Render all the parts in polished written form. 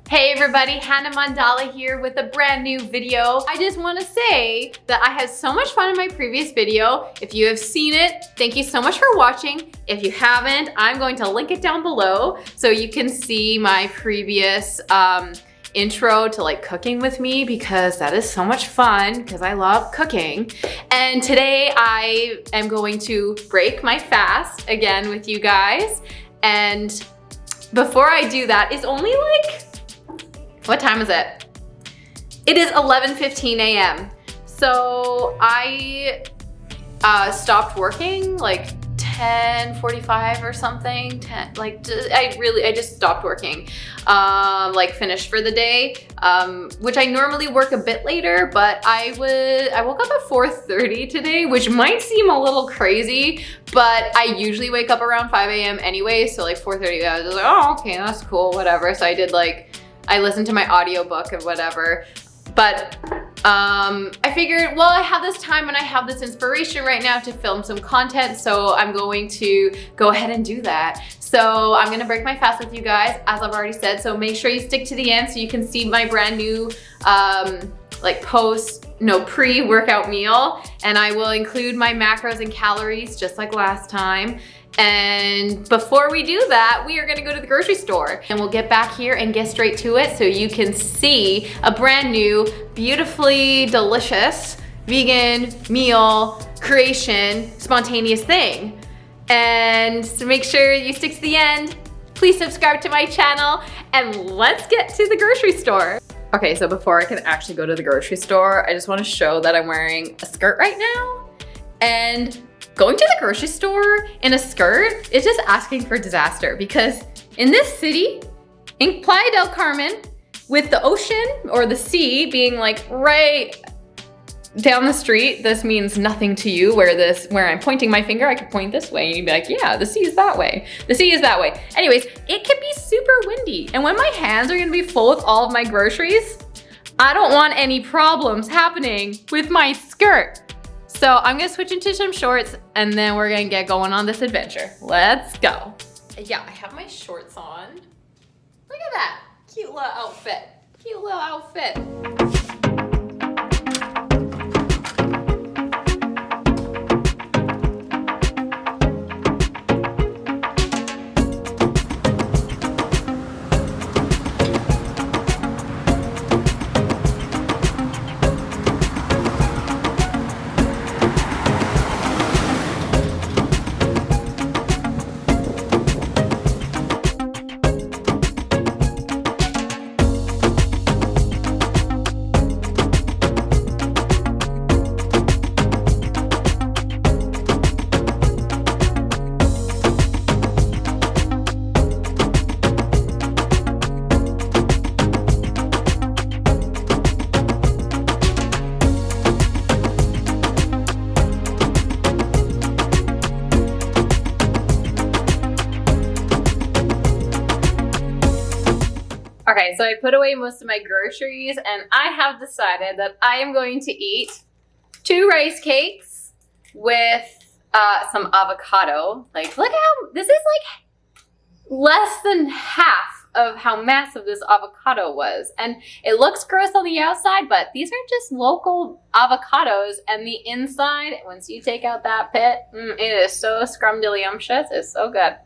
Hey everybody, Hannah Mandala here with a brand new video. I just want to say that I had so much fun in my previous video. If you have seen it, thank you so much for watching. If you haven't, I'm going to link it down below so you can see my previous intro to like cooking with me, because that is so much fun because I love cooking. And today I am going to break my fast again with you guys. And before I do that, it's only like, what time is it? It is 11:15 a.m. So I stopped working like 10:45 or something. I just stopped working. Like finished for the day, which I normally work a bit later, but I woke up at 4:30 today, which might seem a little crazy, but I usually wake up around 5 a.m. anyway. So like 4:30, I was just like, oh, okay, that's cool, whatever. So I listened to my audiobook and whatever. But I figured, well, I have this time and I have this inspiration right now to film some content, so I'm going to go ahead and do that. So I'm gonna break my fast with you guys, as I've already said, so make sure you stick to the end so you can see my brand new pre-workout meal, and I will include my macros and calories just like last time. And before we do that, we are gonna go to the grocery store, and we'll get back here and get straight to it so you can see a brand new, beautifully delicious vegan meal creation, spontaneous thing. And so make sure you stick to the end. Please subscribe to my channel, and let's get to the grocery store. Okay, so before I can actually go to the grocery store, I just wanna show that I'm wearing a skirt right now. And going to the grocery store in a skirt is just asking for disaster, because in this city, in Playa del Carmen, with the ocean or the sea being like right down the street, this means nothing to you. Where I'm pointing my finger, I could point this way and you'd be like, yeah, the sea is that way. The sea is that way. Anyways, it can be super windy. And when my hands are gonna be full with all of my groceries, I don't want any problems happening with my skirt. So I'm gonna switch into some shorts and then we're gonna get going on this adventure. Let's go. Yeah, I have my shorts on. Look at that, cute little outfit. Cute little outfit. Okay, so I put away most of my groceries and I have decided that I am going to eat 2 rice cakes with some avocado. Like, look how, this is like less than half of how massive this avocado was. And it looks gross on the outside, but these are just local avocados, and the inside, once you take out that pit, it is so scrumdiddlyumptious, it's so good.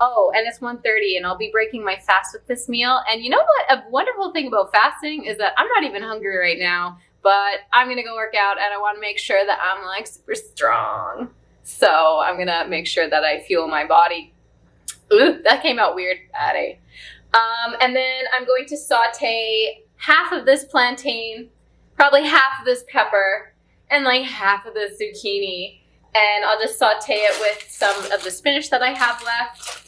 Oh, and it's 1:30 and I'll be breaking my fast with this meal. And you know what? A wonderful thing about fasting is that I'm not even hungry right now, but I'm gonna go work out and I wanna make sure that I'm like super strong. So I'm gonna make sure that I fuel my body. Ooh, that came out weird, Patty. And then I'm going to saute half of this plantain, probably half of this pepper, and like half of the zucchini. And I'll just saute it with some of the spinach that I have left.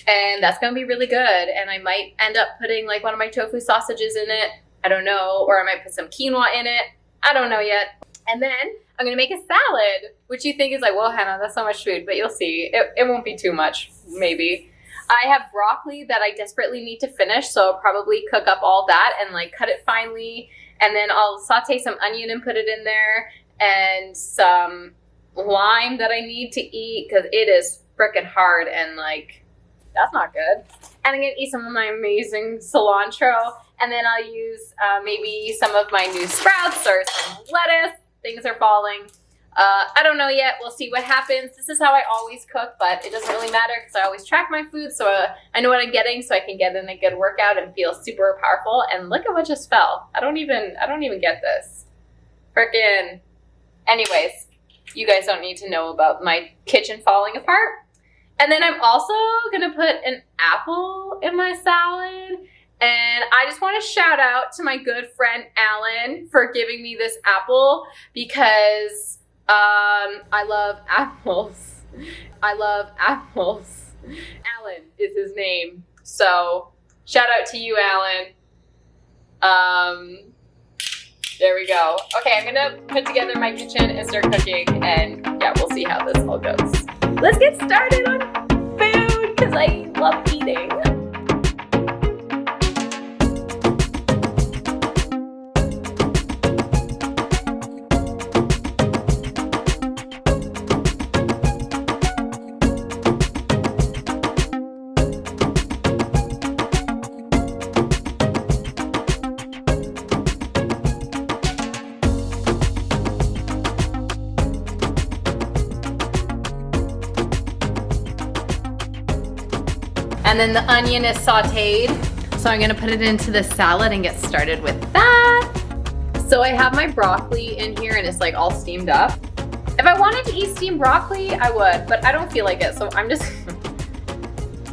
And that's gonna be really good. And I might end up putting like one of my tofu sausages in it. I don't know. Or I might put some quinoa in it. I don't know yet. And then I'm gonna make a salad, which you think is like, well, Hannah, that's so much food, but you'll see. It won't be too much, maybe. I have broccoli that I desperately need to finish, so I'll probably cook up all that and like cut it finely. And then I'll saute some onion and put it in there, and some lime that I need to eat because it is freaking hard and like that's not good. And I'm gonna eat some of my amazing cilantro, and then I'll use maybe some of my new sprouts or some lettuce. Things are falling. I don't know yet. We'll see what happens. This is how I always cook, but it doesn't really matter because I always track my food, so I know what I'm getting, so I can get in a good workout and feel super powerful. And look at what just fell. I don't even get this. Frickin'. Anyways, you guys don't need to know about my kitchen falling apart. And then I'm also gonna put an apple in my salad. And I just want to shout out to my good friend Alan for giving me this apple because I love apples. I love apples. Alan is his name. So shout out to you, Alan. There we go. Okay, I'm gonna put together my kitchen and start cooking, and yeah, we'll see how this all goes. Let's get started on food because I love eating. And then the onion is sauteed. So I'm gonna put it into the salad and get started with that. So I have my broccoli in here and it's like all steamed up. If I wanted to eat steamed broccoli, I would, but I don't feel like it. So I'm just,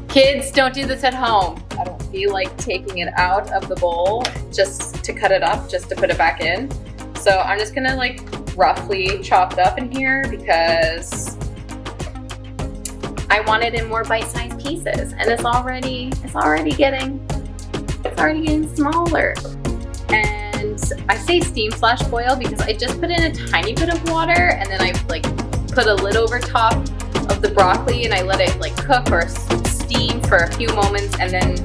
kids, don't do this at home. I don't feel like taking it out of the bowl just to cut it up, just to put it back in. So I'm just gonna like roughly chop it up in here because I want it in more bite-sized pieces, and it's already getting smaller. And I say steam slash boil because I just put in a tiny bit of water, and then I like put a lid over top of the broccoli, and I let it like cook or steam for a few moments, and then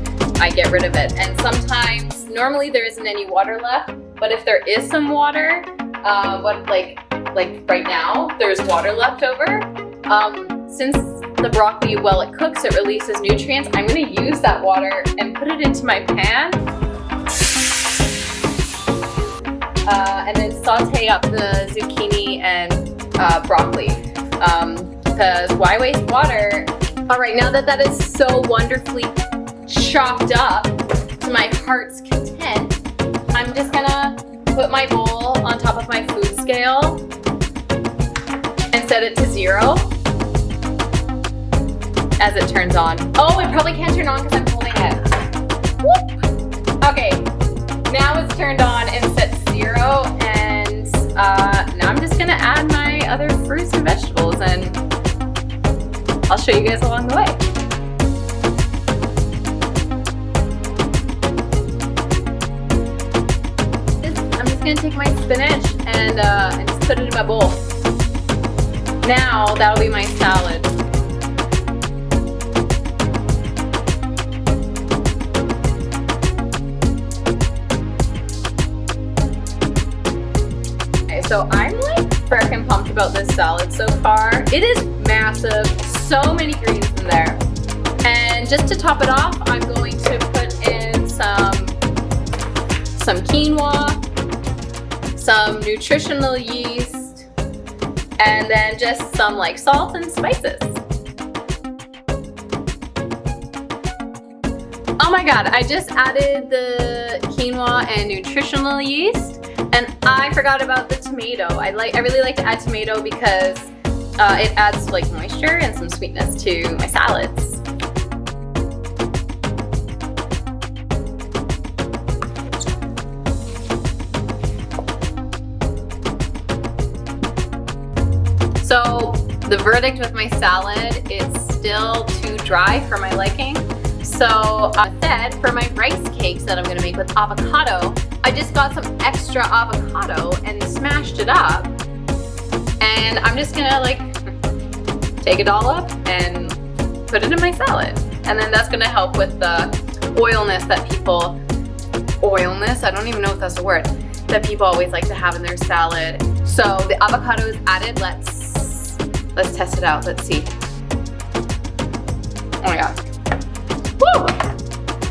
I get rid of it. And sometimes, normally there isn't any water left, but if there is some water, like right now, there's water left over. Since the broccoli, while it cooks, it releases nutrients. I'm gonna use that water and put it into my pan. And then saute up the zucchini and broccoli. Because why waste water? All right, now that is so wonderfully chopped up to my heart's content, I'm just gonna put my bowl on top of my food scale and set it to 0. As it turns on. Oh, it probably can't turn on because I'm holding it. Whoop. Okay, now it's turned on and set to 0, and now I'm just gonna add my other fruits and vegetables, and I'll show you guys along the way. I'm just gonna take my spinach and just put it in my bowl. Now that'll be my salad. So I'm like freaking pumped about this salad so far. It is massive, so many greens in there. And just to top it off, I'm going to put in some quinoa, some nutritional yeast, and then just some like salt and spices. Oh my God, I just added the quinoa and nutritional yeast. And I forgot about the tomato. I really like to add tomato because it adds like moisture and some sweetness to my salads. So the verdict with my salad, it's still too dry for my liking. So instead, for my rice cakes that I'm gonna make with avocado, I just got some extra avocado and smashed it up. And I'm just gonna like take it all up and put it in my salad. And then that's gonna help with the oilness that people, I don't even know if that's a word, that people always like to have in their salad. So the avocado is added. Let's test it out. Let's see. Oh my God.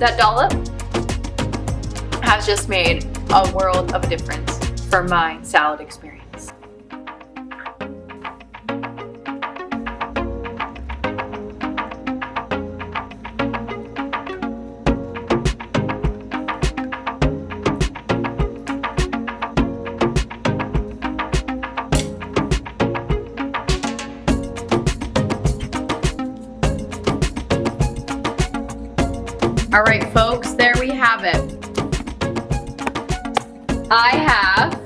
That dollop has just made a world of a difference for my salad experience. All right, folks, there we have it. I have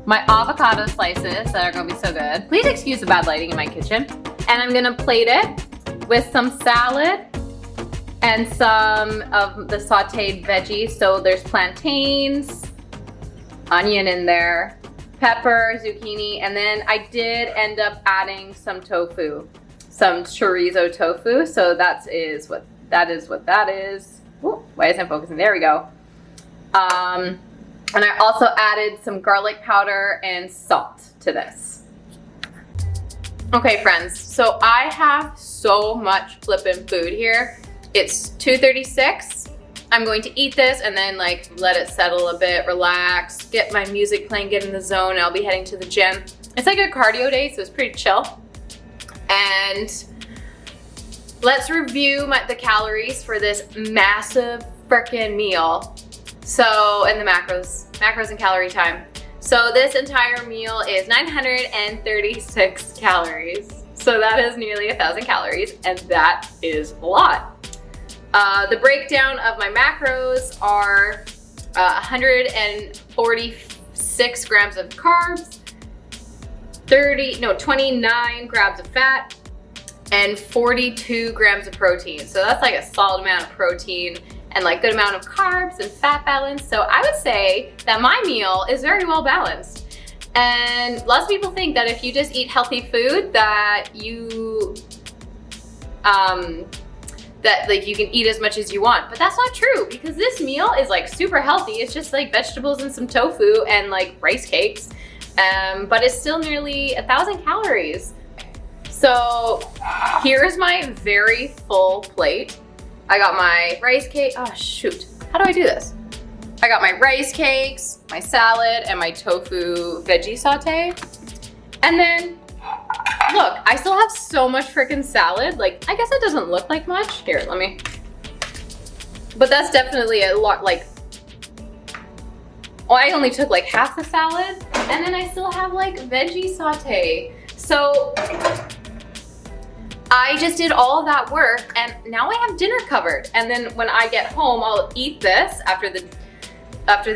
my avocado slices that are gonna be so good. Please excuse the bad lighting in my kitchen. And I'm gonna plate it with some salad and some of the sauteed veggies. So there's plantains, onion in there, pepper, zucchini, and then I did end up adding some tofu, some chorizo tofu. So that is what that is. Ooh, why isn't it focusing? There we go. And I also added some garlic powder and salt to this. Okay, friends, so I have so much flippin' food here. It's 2:36. I'm going to eat this and then like let it settle a bit, relax, get my music playing, get in the zone, and I'll be heading to the gym. It's like a cardio day, so it's pretty chill. And let's review the calories for this massive frickin' meal. So, and the macros and calorie time. So this entire meal is 936 calories. So that is nearly 1,000 calories, and that is a lot. The breakdown of my macros are 146 grams of carbs, 29 grams of fat, and 42 grams of protein. So that's like a solid amount of protein and like good amount of carbs and fat balance. So I would say that my meal is very well balanced. And lots of people think that if you just eat healthy food that you you can eat as much as you want, but that's not true because this meal is like super healthy. It's just like vegetables and some tofu and like rice cakes, but it's still nearly 1,000 calories. So here's my very full plate. I got my rice cake. Oh shoot, how do I do this? I got my rice cakes, my salad, and my tofu veggie saute. And then, look, I still have so much freaking salad. Like, I guess it doesn't look like much. Here, let me. But that's definitely a lot, like, I only took like half the salad. And then I still have like veggie saute. So I just did all of that work and now I have dinner covered. And then when I get home, I'll eat this after the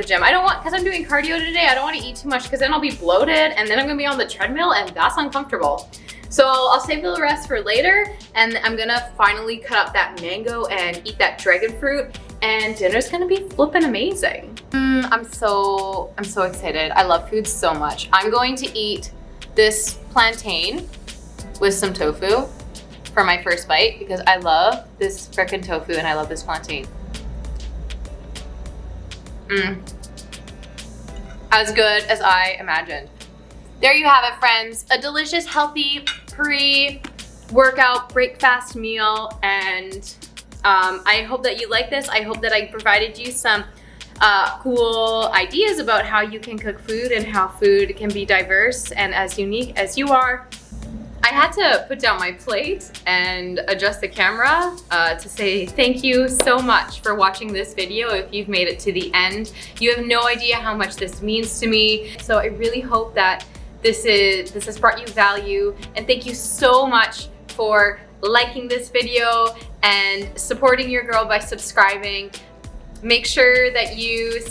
gym. I don't want, because I'm doing cardio today, I don't want to eat too much because then I'll be bloated and then I'm gonna be on the treadmill and that's uncomfortable. So I'll save the rest for later, and I'm gonna finally cut up that mango and eat that dragon fruit, and dinner's gonna be flippin' amazing. I'm so excited. I love food so much. I'm going to eat this plantain with some tofu for my first bite because I love this frickin' tofu and I love this plantain. As good as I imagined. There you have it, friends. A delicious, healthy, pre-workout breakfast meal, and I hope that you like this. I hope that I provided you some cool ideas about how you can cook food and how food can be diverse and as unique as you are. I had to put down my plate and adjust the camera to say thank you so much for watching this video. If you've made it to the end, you have no idea how much this means to me. So I really hope that this has brought you value, and thank you so much for liking this video and supporting your girl by subscribing. Make sure that you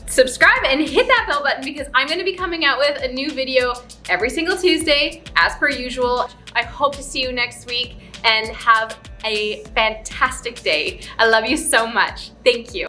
subscribe and hit that bell button because I'm going to be coming out with a new video every single Tuesday as per usual. I hope to see you next week and have a fantastic day. I love you so much. Thank you.